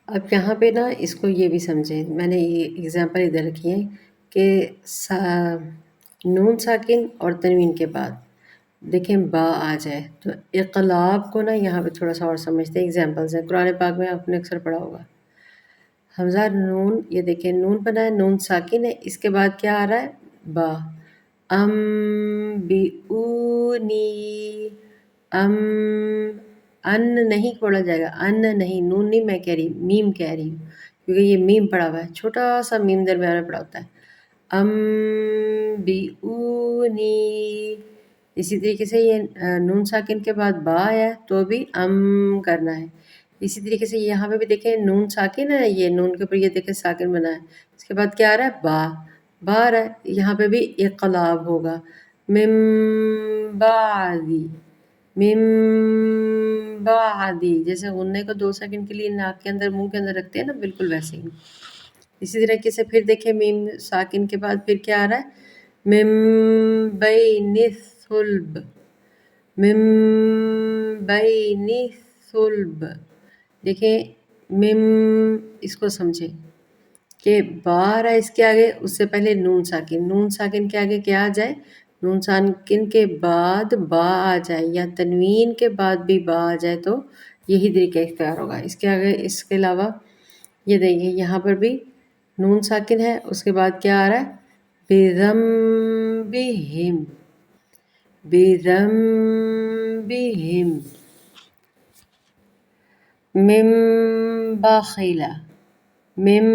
اب یہاں پہ نا اس کو یہ بھی سمجھیں، میں نے یہ اگزامپل ادھر رکھی ہے کہ نون ساکن اور تنوین کے بعد دیکھیں با آ جائے تو اقلاب کو نا یہاں پہ تھوڑا سا اور سمجھتے ہیں۔ اگزامپلز ہیں قرآن پاک میں، آپ نے اکثر پڑھا ہوگا حمزہ نون، یہ دیکھیں نون بنا ہے، نون ساکن ہے، اس کے بعد کیا آ رہا ہے؟ با۔ ام بی اونی، ام، ان نہیں پڑھا جائے گا، ان نہیں، نون نہیں میں کہہ رہی، میم کہہ رہی ہوں، کیونکہ یہ میم پڑا ہوا ہے، چھوٹا سا میم درمیان میں پڑا ہوتا ہے۔ ام بی اونی، اسی طریقے سے یہ نون ساکن کے بعد با ہے تو بھی ام کرنا ہے۔ اسی طریقے سے یہاں پہ بھی دیکھیں نون ساکن ہے، یہ نون کے اوپر یہ دیکھیں ساکن بنا ہے، اس کے بعد کیا آ رہا ہے؟ با، با آ رہا ہے، یہاں پہ بھی اقلاب ہوگا، من بعدی، من بعدی، جیسے غنّے کو 2 سیکنڈ کے لیے ناک کے اندر، منہ کے اندر رکھتے ہیں نا، بالکل ویسے ہی۔ اسی طریقے سے پھر دیکھیں میم ساکن کے بعد پھر کیا آ رہا ہے؟ من بین الصلب، من بین الصلب، دیکھیں مم، اس کو سمجھیں کہ با آ رہا ہے اس کے آگے، اس سے پہلے نون ساکن، نون ساکن کے آگے کیا آ جائے؟ نون ساکن کے بعد با آ جائے، یا تنوین کے بعد بھی با آ جائے تو یہی طریقہ اختیار ہوگا۔ اس کے آگے، اس کے علاوہ یہ دیکھیے یہاں پر بھی نون ساکن ہے، اس کے بعد کیا آ رہا ہے؟ بِذَنبِهِمْ، بِذَنبِهِمْ، من بخل، من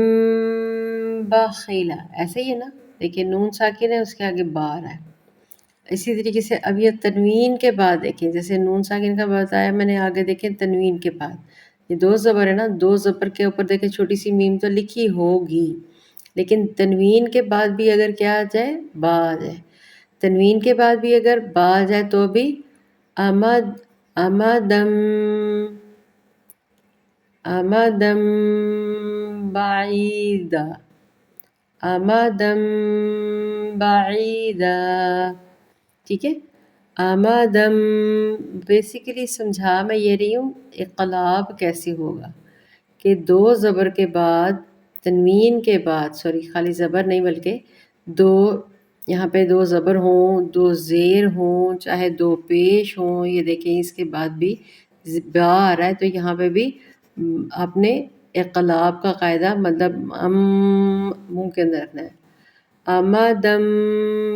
بخل، ایسے ہی ہے نا، دیکھیں نون ساکن ہے، اس کے آگے با آ رہا ہے۔ اسی طریقے سے اب یہ تنوین کے بعد دیکھیں، جیسے نون ساکن کا بتایا میں نے، آگے دیکھیں تنوین کے بعد یہ 2 زبر ہے نا، 2 زبر کے اوپر دیکھیں چھوٹی سی میم تو لکھی ہوگی، لیکن تنوین کے بعد بھی اگر کیا آ جائے؟ با آ جائے، تنوین کے بعد بھی اگر با آ جائے تو بھی امد، امدم، امدم بعیدا، امدم بعیدا، ٹھیک ہے۔ امدم بیسیکلی سمجھا میں یہ رہی ہوں اقلاب کیسے ہوگا، کہ 2 زبر کے بعد، تنوین کے بعد، سوری خالی زبر نہیں بلکہ 2، یہاں پہ 2 زبر ہوں، 2 زیر ہوں، چاہے 2 پیش ہوں، یہ دیکھیں اس کے بعد بھی با آ رہا ہے تو یہاں پہ بھی آپ نے اقلاب کا قاعدہ، مطلب منہ کے اندر رکھنا ہے، امدم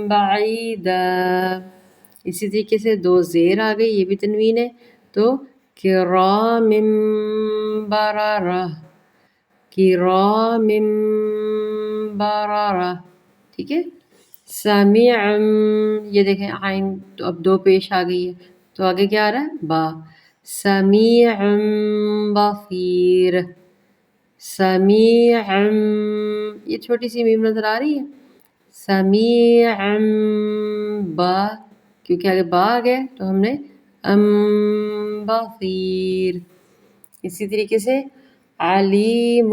بعیدا۔ اسی طریقے سے 2 زیر آ گئی، یہ بھی تنوین ہے تو کرام بررہ، کرام بررہ، ٹھیک ہے۔ سمیع، یہ دیکھیں عین تو اب 2 پیش آ گئی ہے تو آگے کیا آ رہا ہے؟ با۔ سمیع بصیر، سمیع، یہ چھوٹی سی میم نظر آ رہی ہے، سمیع با، کیونکہ آگے با آ گیا تو ہم نے بصیر۔ اسی طریقے سے علیم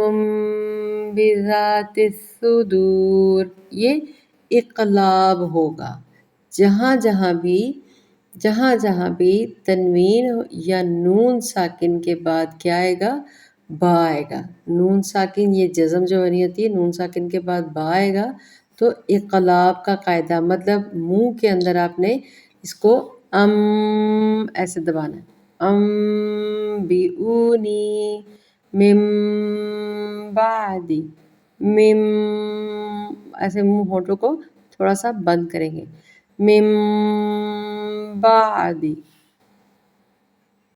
بذات الصدور، یہ اقلاب ہوگا، جہاں جہاں بھی تنوین یا نون ساکن کے بعد کیا آئے گا؟ با آئے گا۔ نون ساکن، یہ جزم جو بنی ہوتی ہے، نون ساکن کے بعد با آئے گا تو اقلاب کا قاعدہ، مطلب منہ کے اندر آپ نے اس کو ایسے دبانا ہے، بیونی من بعدی، من، ایسے منہ ہونٹوں کو تھوڑا سا بند کریں گے، من بعدی،